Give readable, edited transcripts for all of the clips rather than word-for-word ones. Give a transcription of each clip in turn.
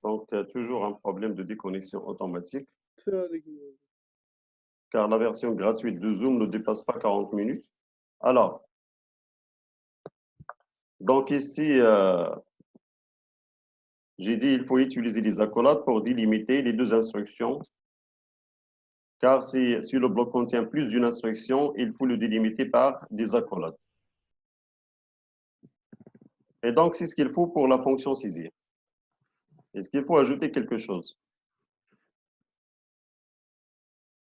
Donc, toujours un problème de déconnexion automatique, car la version gratuite de Zoom ne dépasse pas 40 minutes. Alors, donc ici, j'ai dit il faut utiliser les accolades pour délimiter les deux instructions, car si le bloc contient plus d'une instruction, il faut le délimiter par des accolades. Et donc, c'est ce qu'il faut pour la fonction saisir. Est-ce qu'il faut ajouter quelque chose?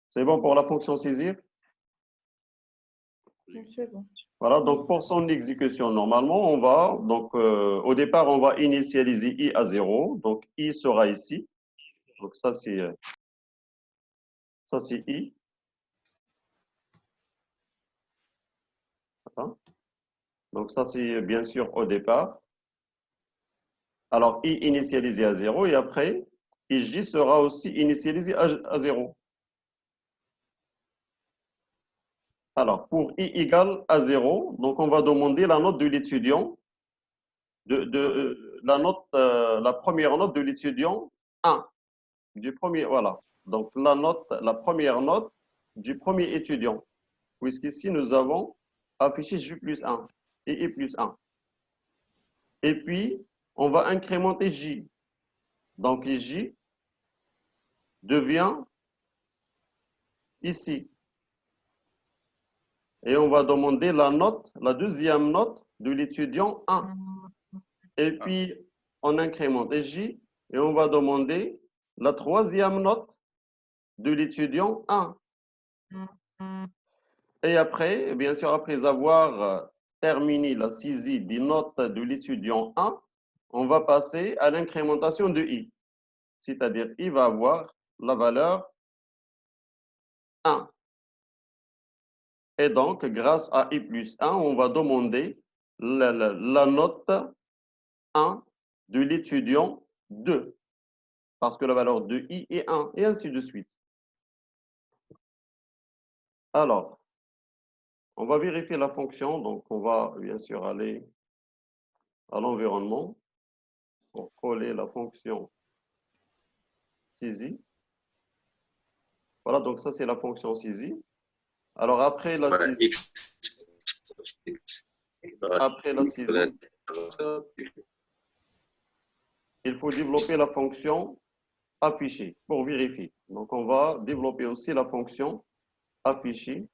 C'est bon pour la fonction saisir? C'est bon. Voilà, donc pour son exécution, normalement, on va, donc au départ, on va initialiser i à 0. Donc i sera ici. Donc ça, c'est i. Voilà. Donc ça, c'est bien sûr au départ. Alors i initialisé à 0 et après, ij sera aussi initialisé à 0. Alors, pour i égale à 0, donc on va demander la note de l'étudiant, la première note de l'étudiant 1, du premier, voilà. Donc, la première note du premier étudiant, puisqu'ici, nous avons affiché J plus 1 et I plus 1. Et puis, on va incrémenter J. Donc, J devient ici. Et on va demander la note, la deuxième note de l'étudiant 1. Et puis, on incrémente J et on va demander la troisième note de l'étudiant 1. Et après, bien sûr, après avoir terminé la saisie des notes de l'étudiant 1, on va passer à l'incrémentation de I. C'est-à-dire, I va avoir la valeur 1. Et donc, grâce à I plus 1, on va demander la note 1 de l'étudiant 2. Parce que la valeur de I est 1, et ainsi de suite. Alors, on va vérifier la fonction. Donc, on va bien sûr aller à l'environnement pour coller la fonction saisie. Voilà, donc ça, c'est la fonction saisie. Alors, après la saisie, il faut développer la fonction afficher pour vérifier. Donc, on va développer aussi la fonction afficher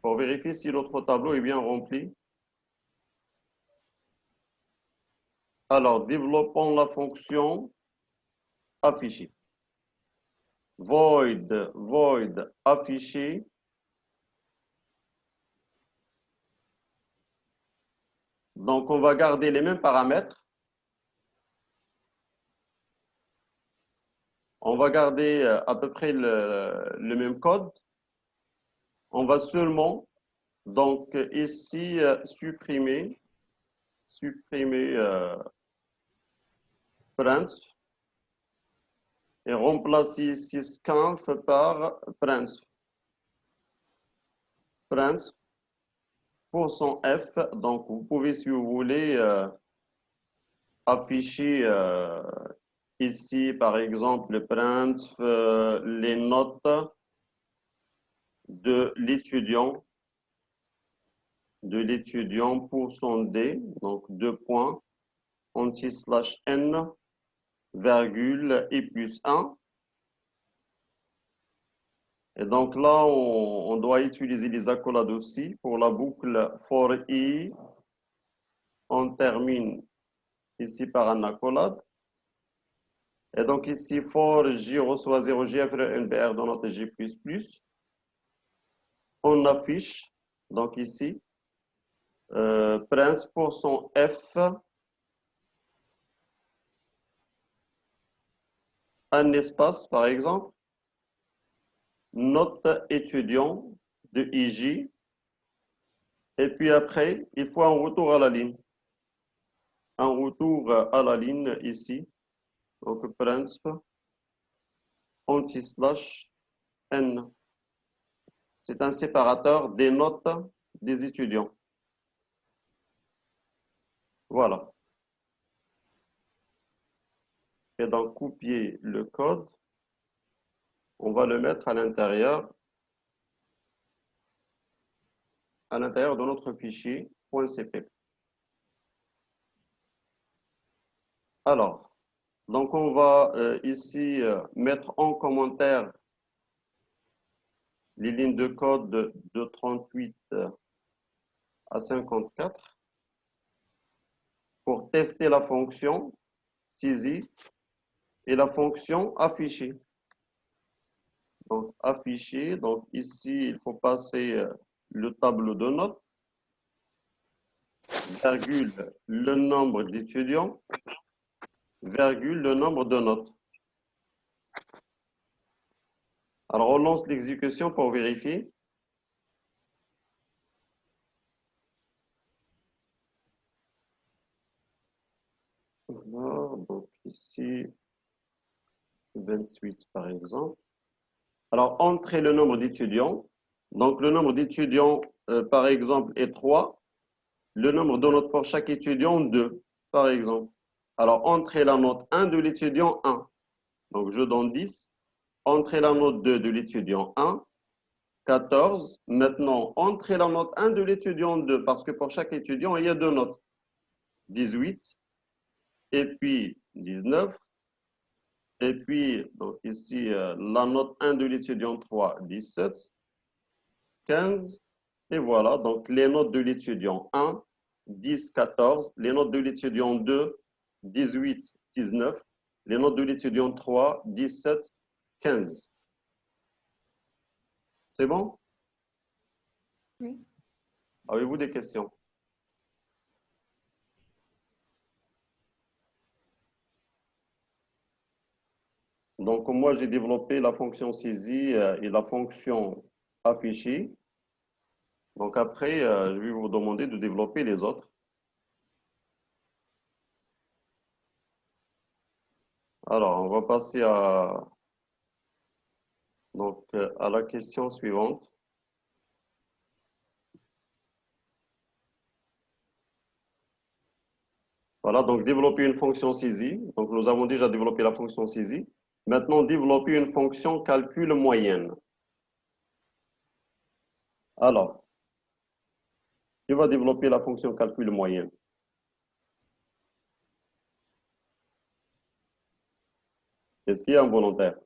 pour vérifier si notre tableau est bien rempli. Alors, développons la fonction afficher. Void afficher. Donc, on va garder les mêmes paramètres. On va garder à peu près le même code. On va seulement, donc ici, supprimer print et remplacer ici scanf par print. Print pour son F. Donc, vous pouvez, si vous voulez, afficher ici, par exemple, print les notes de l'étudiant pour son D, donc 2 points, anti/n, virgule, I plus 1. Et donc là, on doit utiliser les accolades aussi. Pour la boucle for I, on termine ici par un accolade. Et donc ici, for J reçoit 0, J NBR de notre J++. On affiche, donc ici, Prince pour son F, un espace par exemple, note étudiant de IJ, et puis après, il faut un retour à la ligne. Un retour à la ligne ici, donc Prince, anti/n. C'est un séparateur des notes des étudiants. Voilà. et donc copier le code. On va le mettre à l'intérieur de notre fichier .cpp. Alors, donc on va ici mettre en commentaire les lignes de code de 38 à 54 pour tester la fonction saisie et la fonction affichée. Donc, afficher, donc ici, il faut passer le tableau de notes, virgule, le nombre d'étudiants, virgule, le nombre de notes. Alors, on lance l'exécution pour vérifier. Alors, donc ici, 28 par exemple. Alors, entrez le nombre d'étudiants. Donc, le nombre d'étudiants, par exemple, est 3. Le nombre de notes pour chaque étudiant, 2, par exemple. Alors, entrez la note 1 de l'étudiant 1. Donc, je donne 10. Entrez la note 2 de l'étudiant 1, 14. Maintenant, entrez la note 1 de l'étudiant 2, parce que pour chaque étudiant, il y a 2 notes. 18. Et puis, 19. Et puis, donc ici, la note 1 de l'étudiant 3, 17. 15. Et voilà, donc les notes de l'étudiant 1, 10, 14. Les notes de l'étudiant 2, 18, 19. Les notes de l'étudiant 3, 17, 15. C'est bon? Oui. Avez-vous des questions? Donc, moi, j'ai développé la fonction saisie et la fonction affichée. Donc, après, je vais vous demander de développer les autres. Alors, on va passer à la question suivante. Voilà, donc développer une fonction saisie. Donc, nous avons déjà développé la fonction saisie. Maintenant, développer une fonction calcul moyenne. Alors, qui va développer la fonction calcul moyenne? Est-ce qu'il y a un volontaire?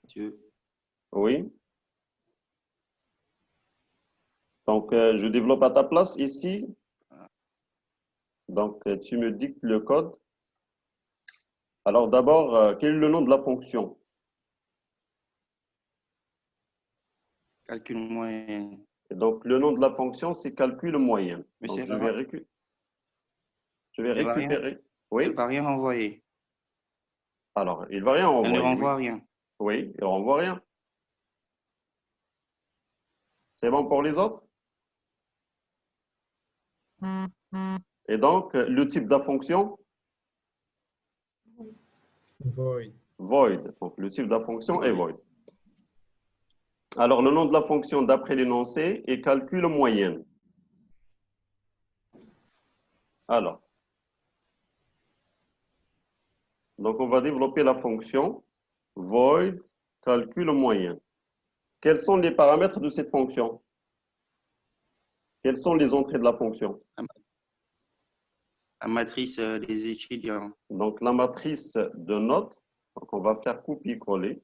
Dieu. Oui. Donc, je développe à ta place ici. Donc, tu me dictes le code. Alors, d'abord, quel est le nom de la fonction? Calcul moyen. Et donc, le nom de la fonction, c'est calcul moyenne. Mais Donc, c'est je vais récupérer. Oui. Elle va rien renvoyer. Alors, il ne va rien Elle ne envoyer. renvoie Oui, rien. oui, il ne renvoie rien. C'est bon pour les autres? Et donc, le type de la fonction? Void. Void. Donc, le type de la fonction est void. Alors, le nom de la fonction d'après l'énoncé est calcul moyenne. Alors, donc on va développer la fonction void calcul moyenne. Quels sont les paramètres de cette fonction? Quelles sont les entrées de la fonction? La matrice des étudiants. Donc, la matrice de notes, donc on va faire copier-coller.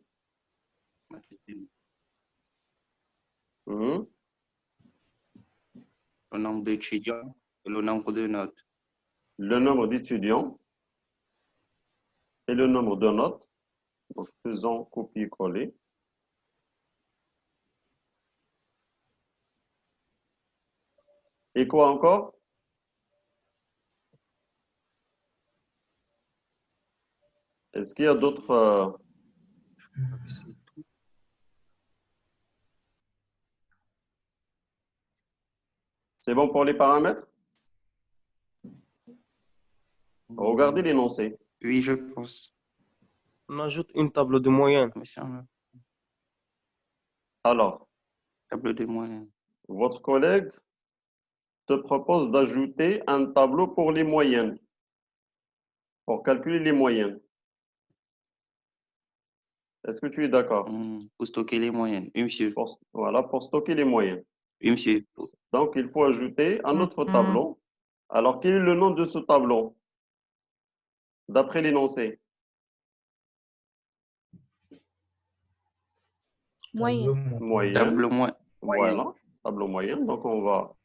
Le nombre d'étudiants et le nombre de notes. Le nombre d'étudiants et le nombre de notes. Donc, faisons copier-coller. Et quoi encore? Est-ce qu'il y a d'autres... C'est bon pour les paramètres? Regardez l'énoncé. Oui, je pense. On ajoute une table de moyenne. Mais c'est un Alors, tableau de moyens. votre collègue te propose d'ajouter un tableau pour les moyennes, pour calculer les moyennes. Est-ce que tu es d'accord? Pour stocker les moyennes. Oui, monsieur. Voilà, pour stocker les moyennes. Oui, monsieur. Donc, il faut ajouter un autre tableau. Alors, quel est le nom de ce tableau? D'après l'énoncé. Moyen. Moyenne. Tableau moyen. Voilà, tableau moyen. Donc, on va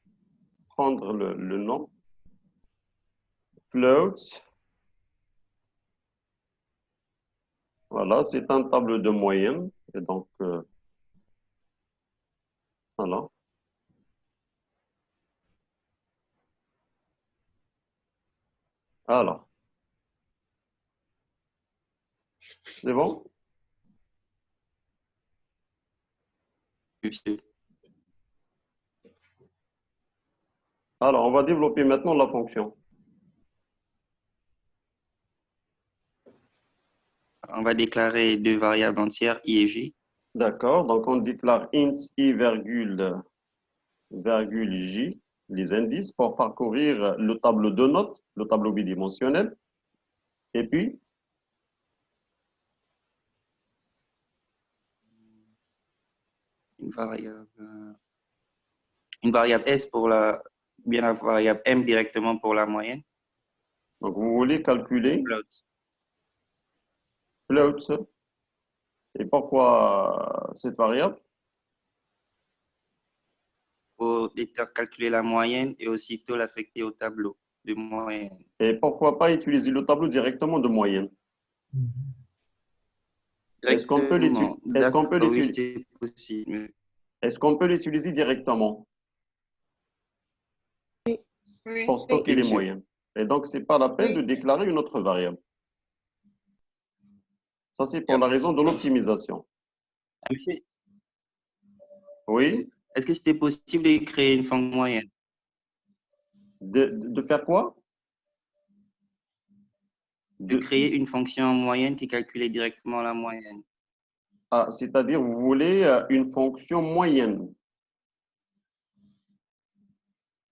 prendre le nom. Float. Voilà, c'est un tableau de moyenne. Et donc, voilà. Alors, c'est bon? Oui, monsieur. Alors, on va développer maintenant la fonction. On va déclarer deux variables entières, i et j. D'accord, donc on déclare int i virgule j, les indices, pour parcourir le tableau de notes, le tableau bidimensionnel. Et puis, Une variable s pour bien la variable m directement pour la moyenne. donc vous voulez calculer Float. float. Et pourquoi cette variable? Pour calculer la moyenne et aussitôt l'affecter au tableau de moyenne. Et pourquoi pas utiliser le tableau directement de moyenne? Est-ce qu'on peut Directement. Oui, c'est possible. Est-ce qu'on peut l'utiliser directement Oui. pour stocker les monsieur. moyennes? Et donc, c'est pas la peine Oui. de déclarer une autre variable. Ça, c'est pour la raison de l'optimisation. Monsieur, Oui, est-ce que c'était possible de créer une fonction moyenne? de faire quoi? De créer une fonction moyenne qui calculait directement la moyenne. Ah, c'est-à-dire, vous voulez une fonction moyenne.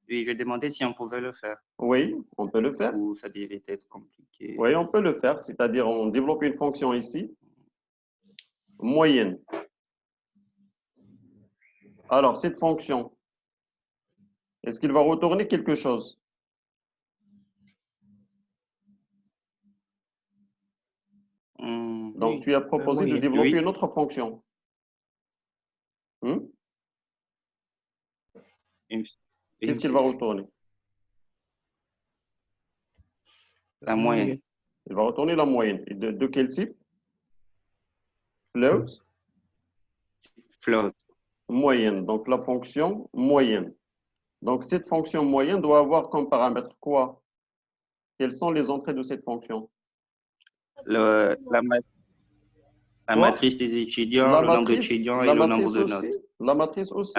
Oui, je demandais si on pouvait le faire Oui, on peut le faire. ou ça devait être compliqué. Oui, on peut le faire. C'est-à-dire, on développe une fonction ici, moyenne. Alors, cette fonction, est-ce qu'il va retourner quelque chose? Donc, Oui, tu as proposé de moyenne. développer Oui. une autre fonction. Qu'est-ce qu'il va retourner? La moyenne. Il va retourner la moyenne. Et de quel type? Float, Float. moyenne. Donc, la fonction moyenne. Donc, cette fonction moyenne doit avoir comme paramètre quoi? Quelles sont les entrées de cette fonction? La Quoi? matrice des étudiants, La le nombre matrice, d'étudiants et la le nombre matrice de aussi? notes. La matrice aussi?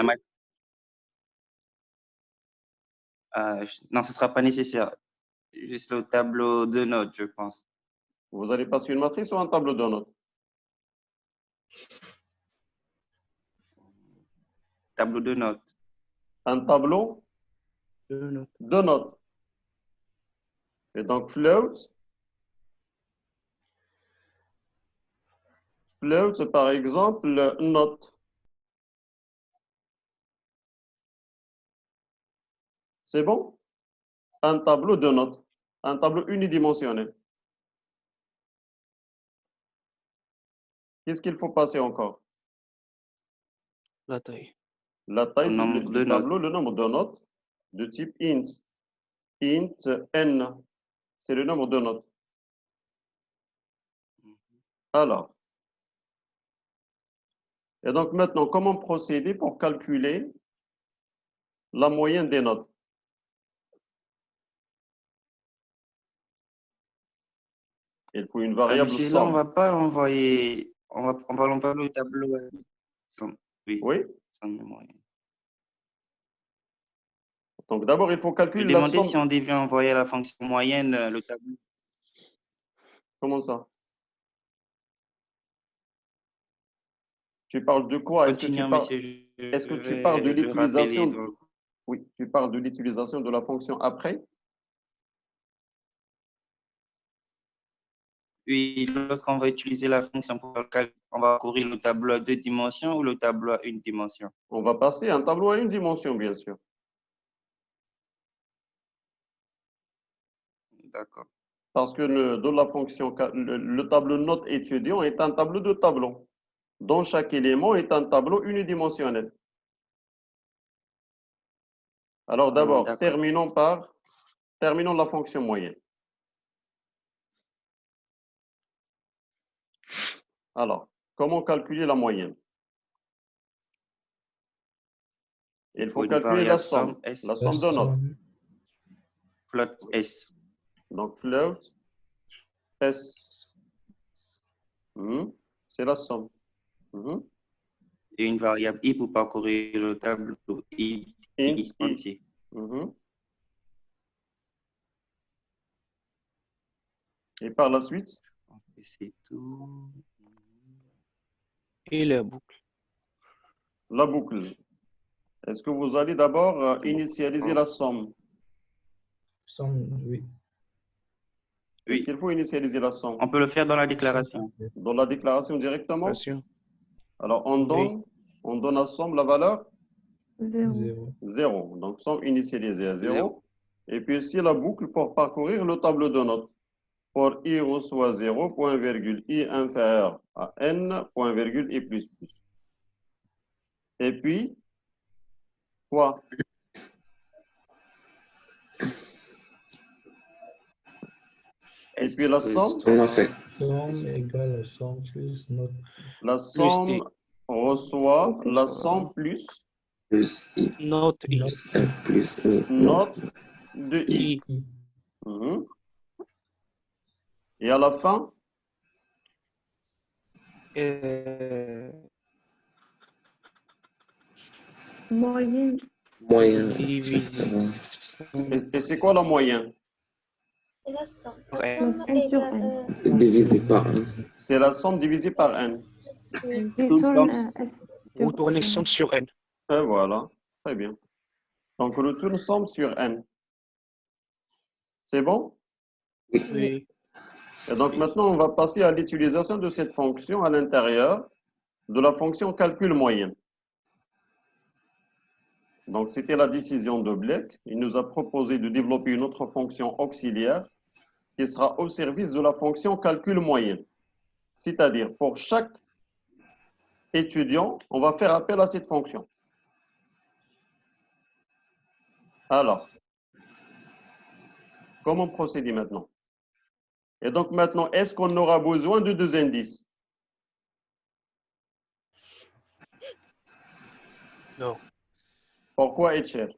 Non, ce ne sera pas nécessaire. Juste le tableau de notes, je pense. Vous allez passer une matrice ou un tableau de notes? Tableau de notes. Un tableau de notes. Et donc, float, par exemple, note. C'est bon? Un tableau de notes. Un tableau unidimensionnel. Qu'est-ce qu'il faut passer encore? La taille. La taille Le nombre de du notes. tableau, le nombre de notes de type int. Int n, c'est le nombre de notes. Alors, et donc maintenant, comment procéder pour calculer la moyenne des notes? Il faut une variable Monsieur, là, on somme. va pas l'envoyer. On va l'envoyer au tableau. Oui, Oui. sans moyenne. Donc d'abord, il faut Je calculer la demandais si somme. on devait envoyer la fonction moyenne, le tableau. Comment ça? Tu parles de quoi? Continuons, monsieur. Est-ce que Je tu parles de vais le rappeler. l'utilisation? Oui, tu parles de l'utilisation de la fonction après. Oui, lorsqu'on va utiliser la fonction pour le calcul, on va courir le tableau à 2 dimensions ou le tableau à 1 dimension. On va passer un tableau à une dimension, bien sûr. D'accord. Parce que de la fonction, le tableau note étudiant est un tableau de tableaux, dont chaque élément est un tableau unidimensionnel. Alors d'abord, D'accord. terminons la fonction moyenne. Alors, comment calculer la moyenne? Il faut Pour une calculer la variable somme S, de notes. float S. Donc, float S, c'est la somme. Et une variable I pour parcourir le tableau I Int I. entier. Et par la suite, C'est tout. Et la boucle. la boucle. Est-ce que vous allez d'abord initialiser la somme? Somme, oui. Est-ce Oui, qu'il faut initialiser la somme? on peut le faire dans la déclaration. Dans la déclaration directement? Attention. Alors, on donne à somme la valeur 0. 0. Donc, somme initialisée à 0. Et puis ici, la boucle pour parcourir le tableau de notes. Pour I reçoit 0, point virgule, I inférieur à N, point virgule, I plus plus. Et puis, quoi? Et puis la somme? Somme égale à somme plus note. La somme reçoit la somme plus Note I. note de I. I. Et à la fin? Moyenne. Divisé. Et c'est quoi la moyenne? C'est la somme. Ouais. La somme N sur égale, N. Divisé par 1. C'est la somme divisée par N. Retourner somme sur N. Et voilà, très bien. Donc, retourne somme sur N. C'est bon? Oui. Et donc, maintenant, on va passer à l'utilisation de cette fonction à l'intérieur de la fonction calcul moyenne. Donc, c'était la décision de Blake. Il nous a proposé de développer une autre fonction auxiliaire qui sera au service de la fonction calcul moyenne. C'est-à-dire, pour chaque étudiant, on va faire appel à cette fonction. Alors, comment procéder maintenant? Et donc maintenant, est-ce qu'on aura besoin de deux indices? Non. Pourquoi Etcher?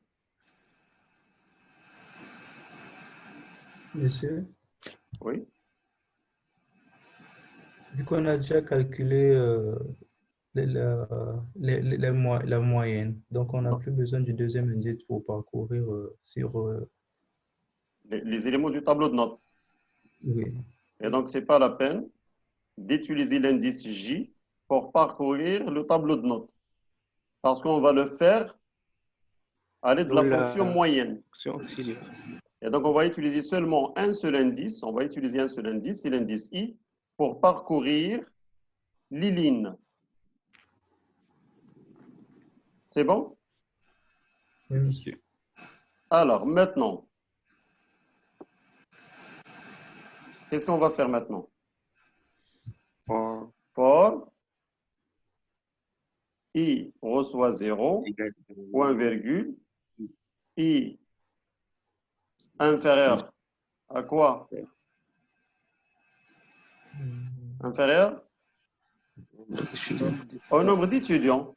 Monsieur, Oui. vu qu'on a déjà calculé la moyenne, donc on n'a plus besoin du deuxième indice pour parcourir sur... Les éléments du tableau de notes. oui. Et donc, ce n'est pas la peine d'utiliser l'indice J pour parcourir le tableau de notes. Parce qu'on va le faire à l'aide de la fonction moyenne. Fonction auxiliaire. Et donc, on va utiliser seulement un seul indice. On va utiliser un seul indice, c'est l'indice I, pour parcourir les lignes. C'est bon? Oui, monsieur. Alors, maintenant, qu'est-ce qu'on va faire maintenant? For I reçoit 0, point virgule, I inférieur à quoi? Inférieur au nombre d'étudiants.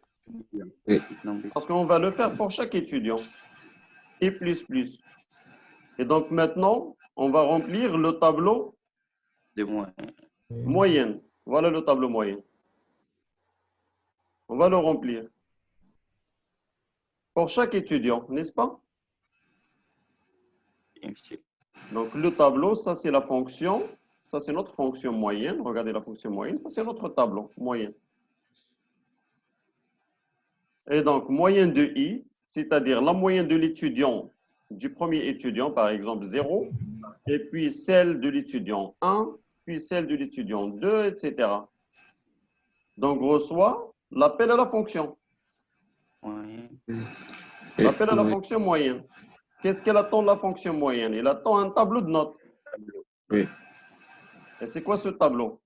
Parce qu'on va le faire pour chaque étudiant. Et plus, plus. Et donc maintenant, on va remplir le tableau De moins. moyenne. Voilà le tableau moyen. On va le remplir. Pour chaque étudiant, n'est-ce pas? Donc le tableau, ça c'est la fonction, ça c'est notre fonction moyenne. Regardez la fonction moyenne, ça c'est notre tableau moyen. Et donc moyenne de I, c'est-à-dire la moyenne de l'étudiant, du premier étudiant, par exemple 0, et puis celle de l'étudiant 1, puis celle de l'étudiant 2, etc. Donc, reçoit l'appel à la fonction. Moyenne. L'appel à la Oui. fonction moyenne. Qu'est-ce qu'elle attend de la fonction moyenne? Elle attend un tableau de notes. Oui. Et c'est quoi ce tableau?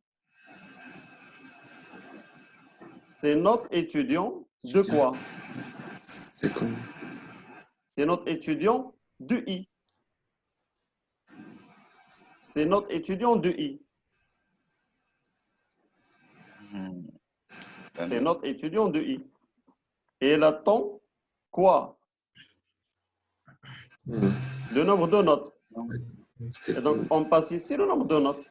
C'est notre étudiant de quoi? C'est comme. C'est notre étudiant de I. C'est notre étudiant de I. Hmm. C'est notre étudiant de I. Et elle attend quoi? Le nombre de notes. C'est Et donc, on passe ici le nombre de notes.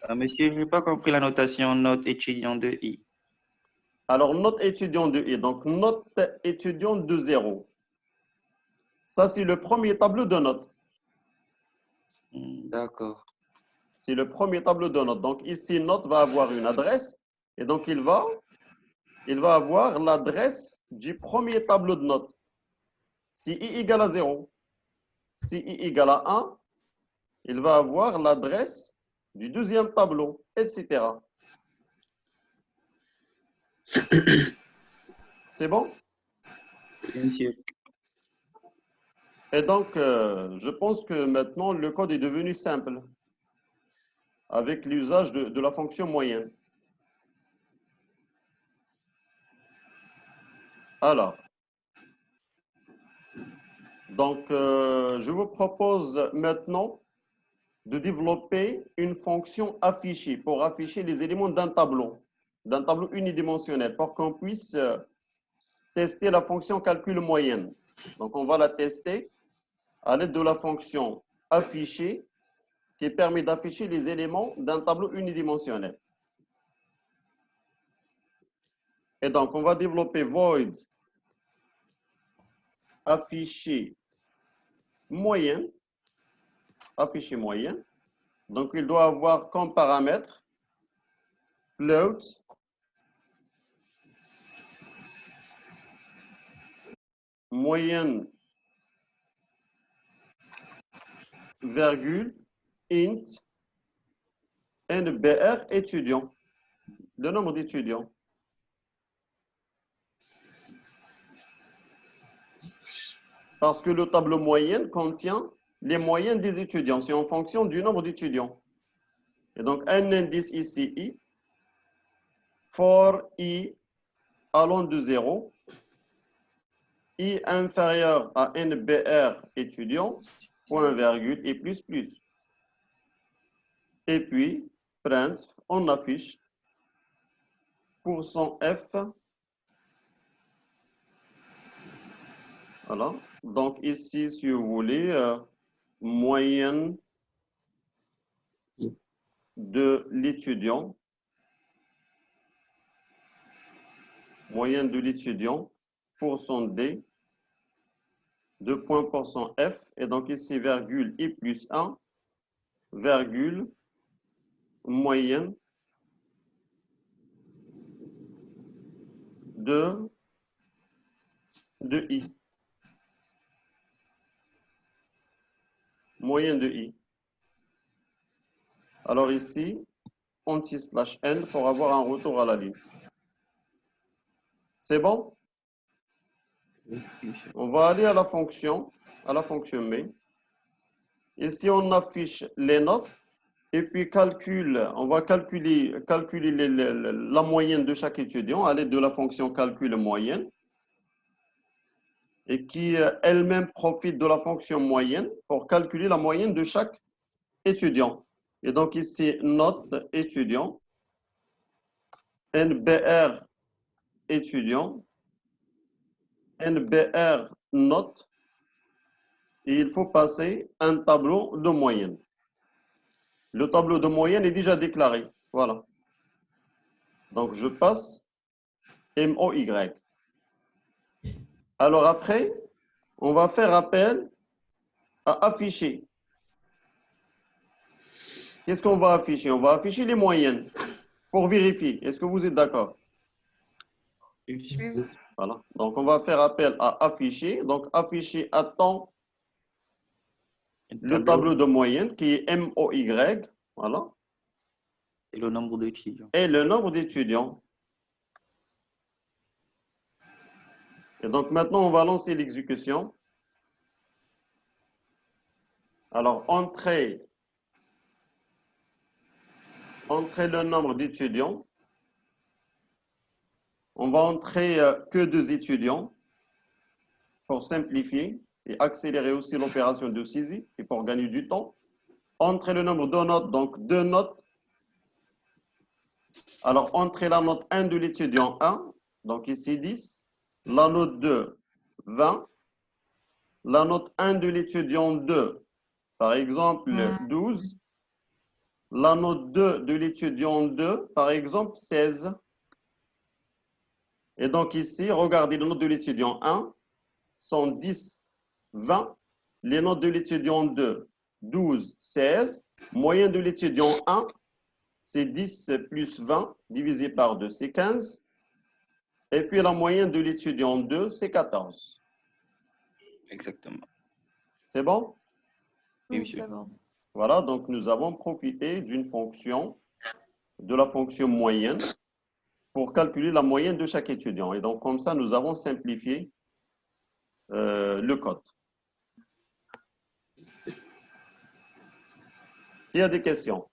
Monsieur, je n'ai pas compris la notation note étudiant de I. Alors, notre étudiant de I, donc notre étudiant de 0. Ça, c'est le premier tableau de notes. D'accord. C'est le premier tableau de notes. Donc, ici, note va avoir une adresse. Et donc, il va avoir l'adresse du premier tableau de notes. Si I égale à 0, si I égale à 1, il va avoir l'adresse du deuxième tableau, etc. C'est bon? Oui, monsieur. Et donc, je pense que maintenant, le code est devenu simple avec l'usage de la fonction moyenne. Alors, donc, je vous propose maintenant de développer une fonction affichée pour afficher les éléments d'un tableau unidimensionnel, pour qu'on puisse tester la fonction calcul moyenne. Donc, on va la tester à l'aide de la fonction affichée qui permet d'afficher les éléments d'un tableau unidimensionnel. Et donc, on va développer void afficher moyenne. Afficher moyenne. Donc, il doit avoir comme paramètre float moyenne virgule int NBR étudiant, le nombre d'étudiants. Parce que le tableau moyenne contient les moyennes des étudiants. C'est en fonction du nombre d'étudiants. Et donc, un indice ici, I, for I allant de 0, I inférieur à NBR étudiant, point virgule et plus plus. Et puis, print, on affiche %F. Voilà. Donc ici, si vous voulez, moyenne de l'étudiant. Moyenne de l'étudiant, %D, 2 points %F. Et donc ici, virgule I plus 1, virgule, moyenne de I. Moyenne de I. Alors ici, anti/n pour avoir un retour à la ligne. C'est bon? On va aller à la fonction main. Ici, on affiche les notes et puis on va calculer la moyenne de chaque étudiant à l'aide de la fonction calcul moyenne et qui elle-même profite de la fonction moyenne pour calculer la moyenne de chaque étudiant. Et donc ici, notes étudiant, NBR étudiant, NBR note, et il faut passer un tableau de moyenne. Le tableau de moyenne est déjà déclaré. Voilà. Donc je passe MOY. Alors après, on va faire appel à afficher. Qu'est-ce qu'on va afficher? On va afficher les moyennes pour vérifier. Est-ce que vous êtes d'accord? Oui, monsieur. Voilà. Donc, on va faire appel à afficher. Donc, afficher attend le tableau de moyenne qui est MOY. Voilà. Et le nombre d'étudiants. Et le nombre d'étudiants. Et donc, maintenant, on va lancer l'exécution. Alors, entrer le nombre d'étudiants. On va entrer que 2 étudiants pour simplifier et accélérer aussi l'opération de saisie et pour gagner du temps. Entrer le nombre de notes, donc 2 notes. Alors, entrer la note 1 de l'étudiant 1, donc ici 10. La note 2, 20. La note 1 de l'étudiant 2, par exemple 12. La note 2 de l'étudiant 2, par exemple 16. Et donc ici, regardez les notes de l'étudiant 1 sont 10, 20. Les notes de l'étudiant 2, 12, 16. Moyenne de l'étudiant 1, c'est 10 plus 20 divisé par 2, c'est 15. Et puis la moyenne de l'étudiant 2, c'est 14. Exactement. C'est bon? Oui, monsieur. c'est bon. Voilà, donc nous avons profité d'une fonction, de la fonction moyenne, pour calculer la moyenne de chaque étudiant. Et donc, comme ça, nous avons simplifié le code. Il y a des questions?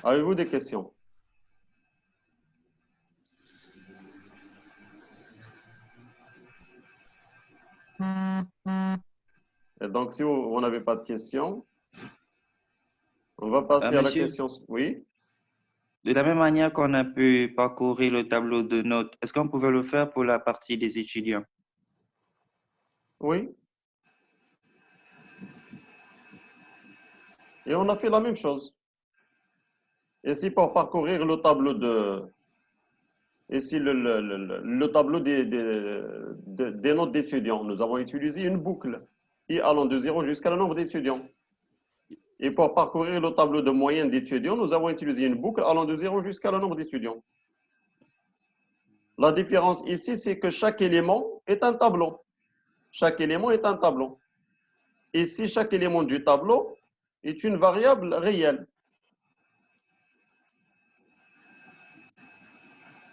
Avez-vous des questions? Et donc, si vous n'avez pas de questions, on va passer à la monsieur. question. Oui? De la même manière qu'on a pu parcourir le tableau de notes, est-ce qu'on pouvait le faire pour la partie des étudiants? Oui. Et on a fait la même chose. Ici, pour parcourir le tableau ici, le tableau des notes d'étudiants, nous avons utilisé une boucle i allant de 0 jusqu'à le nombre d'étudiants. Et pour parcourir le tableau de moyenne d'étudiants, nous avons utilisé une boucle allant de 0 jusqu'à le nombre d'étudiants. La différence ici, c'est que chaque élément est un tableau. Chaque élément est un tableau. Ici, chaque élément du tableau est une variable réelle.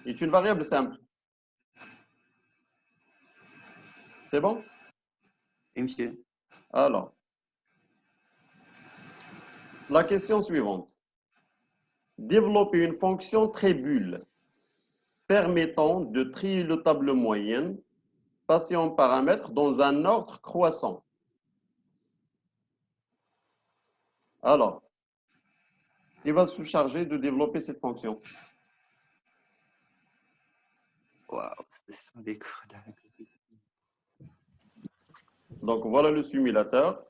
Est une variable simple. C'est bon? Oui, monsieur. Alors, la question suivante. Développer une fonction trébule permettant de trier le tableau moyenne passé en paramètres dans un ordre croissant. Alors, il va se charger de développer cette fonction. Waouh, ce sont des codes. Donc, voilà le simulateur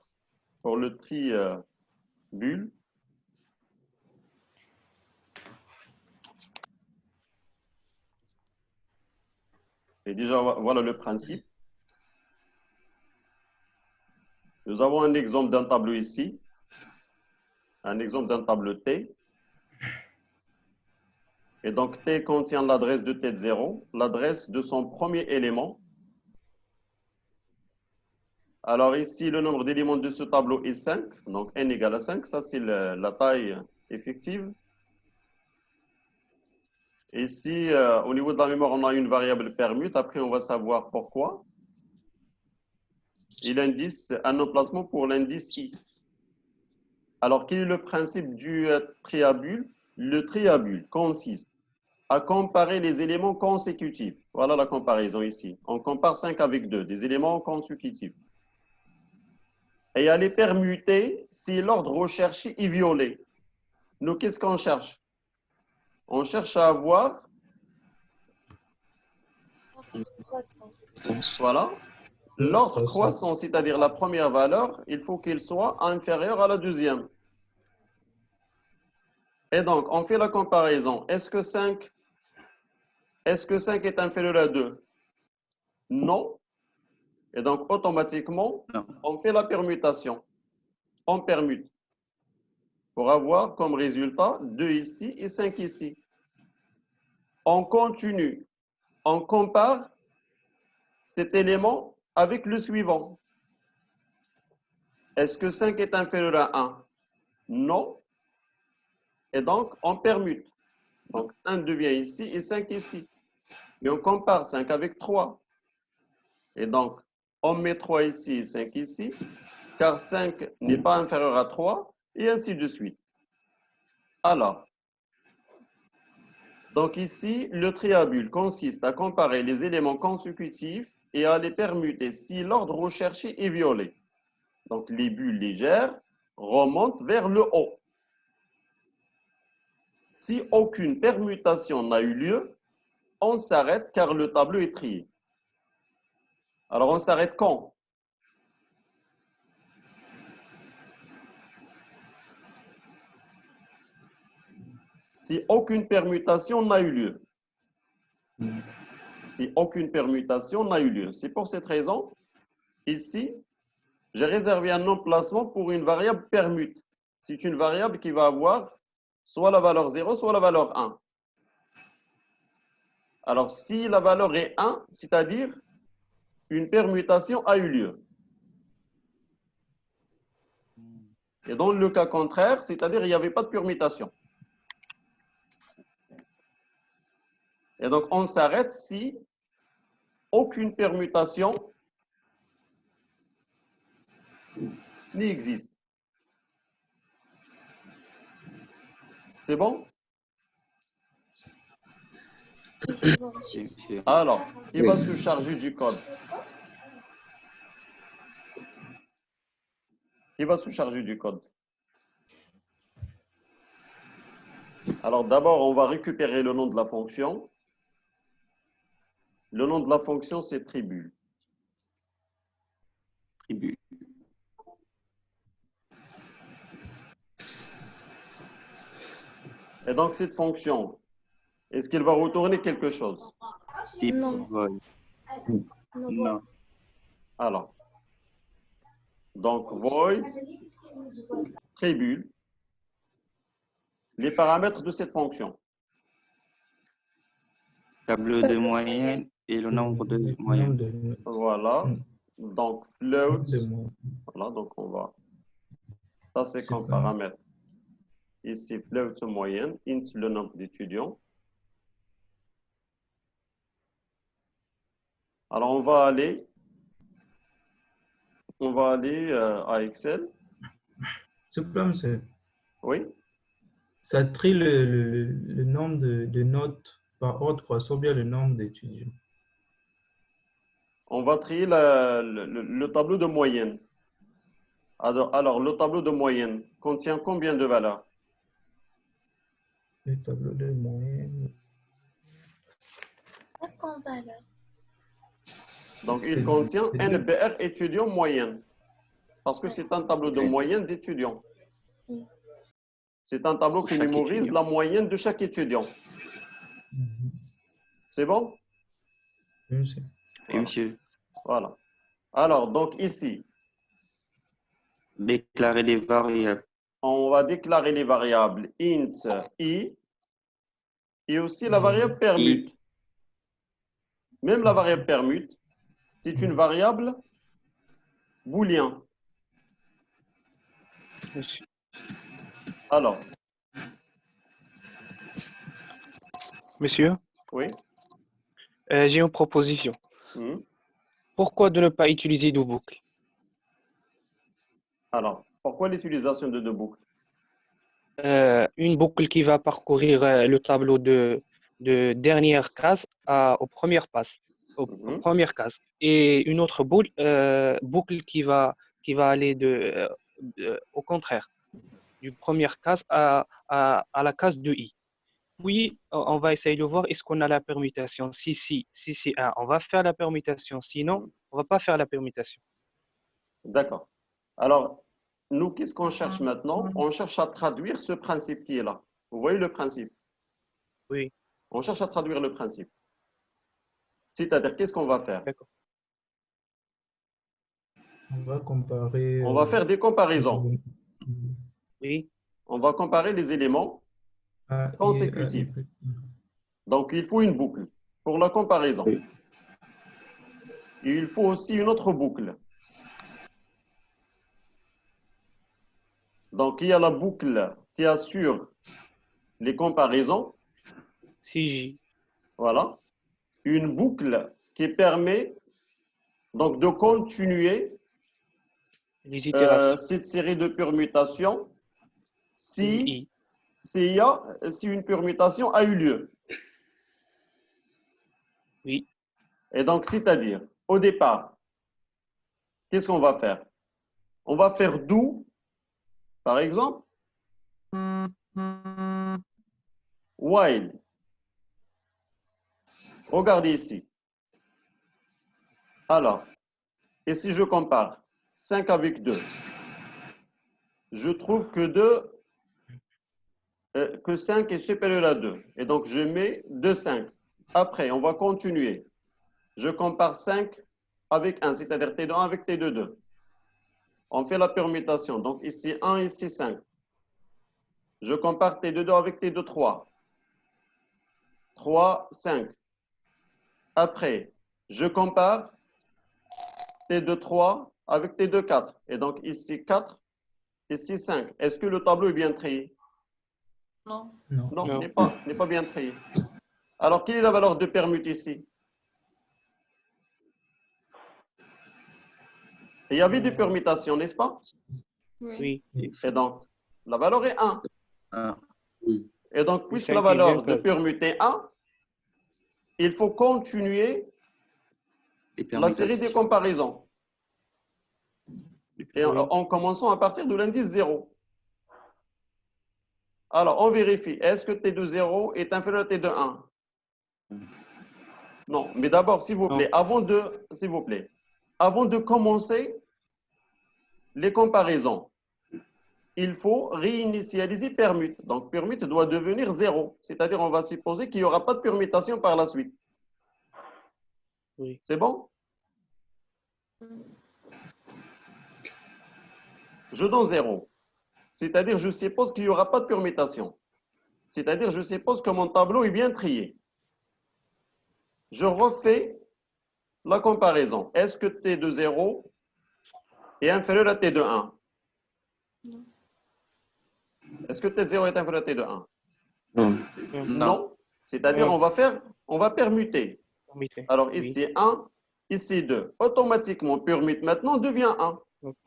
pour le tri bulle. Et déjà, voilà le principe. Nous avons un exemple d'un tableau ici. Un exemple d'un tableau T. Et donc, T contient l'adresse de tête 0, l'adresse de son premier élément. Alors ici, le nombre d'éléments de ce tableau est 5. Donc, n égale à 5. Ça, c'est la taille effective. Ici, au niveau de la mémoire, on a une variable permute. Après, on va savoir pourquoi. Et l'indice, un emplacement pour l'indice i. Alors, quel est le principe du triabule? Le triabule consiste à comparer les éléments consécutifs. Voilà la comparaison ici. On compare 5 avec 2, des éléments consécutifs. Et à les permuter si l'ordre recherché est violé. Nous, qu'est-ce qu'on cherche? On cherche à avoir, voilà, l'ordre croissant, c'est-à-dire la première valeur, il faut qu'il soit inférieur à la deuxième. Et donc, on fait la comparaison. Est-ce que 5 est inférieur à 2? Non. Et donc, automatiquement, Non. on fait la permutation. On permute. pour avoir comme résultat 2 ici et 5 ici. On continue. On compare cet élément avec le suivant. Est-ce que 5 est inférieur à 1? Non. Et donc, on permute. Donc, 1 devient ici et 5 ici. Et on compare 5 avec 3. Et donc, on met 3 ici et 5 ici, car 5 n'est pas inférieur à 3, et ainsi de suite. Alors, donc ici, le triabule consiste à comparer les éléments consécutifs et à les permuter si l'ordre recherché est violé. Donc, les bulles légères remontent vers le haut. Si aucune permutation n'a eu lieu, on s'arrête car le tableau est trié. Alors, on s'arrête quand? Si aucune permutation n'a eu lieu. Si aucune permutation n'a eu lieu. C'est pour cette raison, ici, j'ai réservé un emplacement pour une variable permute. C'est une variable qui va avoir soit la valeur 0, soit la valeur 1. Alors, si la valeur est 1, c'est-à-dire une permutation a eu lieu. Et dans le cas contraire, c'est-à-dire il n'y avait pas de permutation. Et donc, on s'arrête si aucune permutation n'existe. C'est bon? Oui, c'est bon, monsieur. Oui, monsieur. Alors, qui va Oui. se charger du code? Qui va se charger du code? Alors, d'abord, on va récupérer le nom de la fonction. Le nom de la fonction, c'est tribule. Tribu. Et donc, cette fonction, est-ce qu'elle va retourner quelque chose? Type Non. vol. Non, Non. Alors, donc, void, tribule, les paramètres de cette fonction. Tableau de moyenne et le nombre de Le moyennes. nombre de- Voilà. Donc, float, de mois. voilà, donc on va, ça c'est C'est comme pas- paramètre. Ici, float moyenne, int le nombre d'étudiants. Alors, on va aller à Excel. Ce problème, c'est Oui, ça trie le nombre de notes par ordre croissant ou bien le nombre d'étudiants. on va trier le tableau de moyenne. Alors, le tableau de moyenne contient combien de valeurs? Le tableau de moyenne. 50 valeurs. Donc, il contient NBR étudiant moyenne. Parce que c'est un tableau de moyenne d'étudiants. C'est un tableau qui Chaque mémorise étudiant. la moyenne de chaque étudiant. Mhm. C'est bon? Oui, monsieur. Oui, monsieur. Voilà. Alors, donc ici, Déclarer les variables. on va déclarer les variables int i et aussi la variable permute. Même la variable permute, c'est une variable booléen. Monsieur. Alors, Monsieur, oui. j'ai une proposition. Mhm. Pourquoi de ne pas utiliser deux boucles? Alors, pourquoi l'utilisation de deux boucles? Une boucle qui va parcourir le tableau de dernière case aux premières passes, aux Mhm. premières cases. Et une autre boucle qui va aller au contraire, du première case à la case de i. Puis, on va essayer de voir est-ce qu'on a la permutation. Si c'est 1, on va faire la permutation. Sinon, on va pas faire la permutation. D'accord. Alors, nous, qu'est-ce qu'on cherche maintenant? On cherche à traduire ce principe qui est là. Vous voyez le principe? Oui, On cherche à traduire le principe. C'est-à-dire, qu'est-ce qu'on va faire? d'accord. On va comparer. On va faire des comparaisons. Oui, On va comparer les éléments A et consécutifs. A. Donc, il faut une boucle pour la comparaison. Oui. Et il faut aussi une autre boucle. Donc, il y a la boucle qui assure les comparaisons. CJ. Voilà. Une boucle qui permet donc de continuer Les itérations. cette série de permutations si, I. si une permutation a eu lieu. Oui. Et donc, c'est-à-dire, au départ, qu'est-ce qu'on va faire? On va faire do, par exemple, while. Regardez ici. Alors, et si je compare 5 avec 2, je trouve que 5 est supérieur à 2. Et donc, je mets 2, 5. Après, on va continuer. Je compare 5 avec 1, c'est-à-dire T2 1 avec T2 2. On fait la permutation. Donc, ici 1, ici 5. Je compare T2 2 avec T2 3. 3, 5. Après, je compare T2 3 avec T2 4. Et donc, ici 4, ici 5. Est-ce que le tableau est bien trié? Non. Non. Non, Non. n'est pas bien trié. Alors, quelle est la valeur de permute ici? Il y avait des permutations, n'est-ce pas? Oui. Oui. Et donc, la valeur est 1. Un. Oui. Et donc, puisque la 5 valeur et de 24. permute est 1, il faut continuer Les la série des permutations. comparaisons. Et Oui. en commençant à partir de l'indice 0. Alors, on vérifie. Est-ce que T2 0 est inférieur à T2 1? Non. Mais d'abord, s'il vous plaît, avant de commencer les comparaisons, il faut réinitialiser permute. Donc, permute doit devenir 0. C'est-à-dire, on va supposer qu'il n'y aura pas de permutation par la suite. Oui. C'est bon? Je donne 0. C'est-à-dire, je suppose qu'il n'y aura pas de permutation. C'est-à-dire, je suppose que mon tableau est bien trié. Je refais la comparaison. Est-ce que T de 0 est inférieur à T de 1? Non. Est-ce que T de 0 est inférieur à T de 1? Non. Non. C'est-à-dire, Non. on va permuter. Permettez. Alors, Oui. ici 1, ici 2. Automatiquement, permute maintenant devient 1.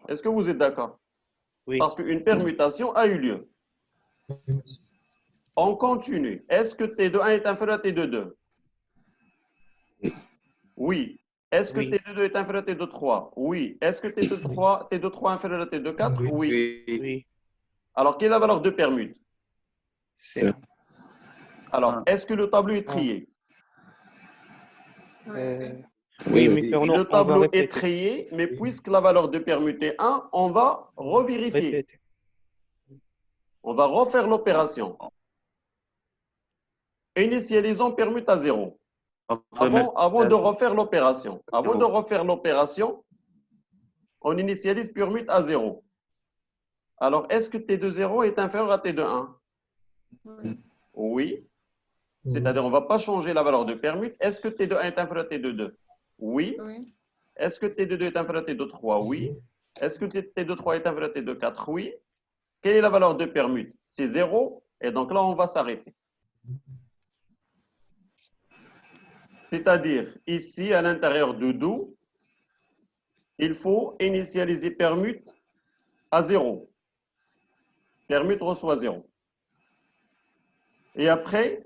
Est-ce que vous êtes d'accord? Oui. Parce qu'une permutation a eu lieu. On continue. Est-ce que T de 1 est inférieur à T de 2? Oui. Est-ce que Oui. T de 2 est inférieur à T de 3? Oui. Est-ce que T de 3 est inférieur à T de 4? Oui. Oui. Oui. Oui. Alors, quelle est la valeur de permute? C'est Alors, Un. est-ce que le tableau est trié? oui, Oui, mais oui. on Le va tableau est répéter. trié, mais puisque la valeur de permute est 1, on va revérifier. Répéter. On va refaire l'opération. Initialisons permute à 0. Avant de refaire l'opération. Avant de refaire l'opération, on initialise permute à 0. Alors, est-ce que T de 0 est inférieur à T de 1? Oui. C'est-à-dire, on ne va pas changer la valeur de permute. Est-ce que T de 1 est inférieur à T de 2? Oui. Oui. Est-ce que T de 2 est inférieur à T de 3? Oui. Est-ce que T de 3 est inférieur à T de 4? Oui. Quelle est la valeur de permute? C'est 0. Et donc là, on va s'arrêter. C'est-à-dire, ici, à l'intérieur de do, il faut initialiser permute à 0. Permute reçoit 0. Et après,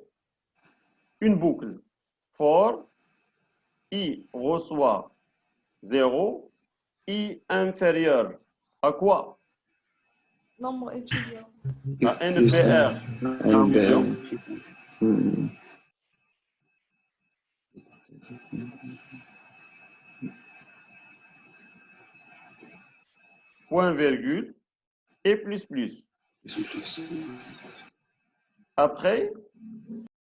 une boucle. For I reçoit 0. I inférieur à quoi? Nombre étudiant. À NBR. NBR. Hmm. Point virgule et plus plus. Après,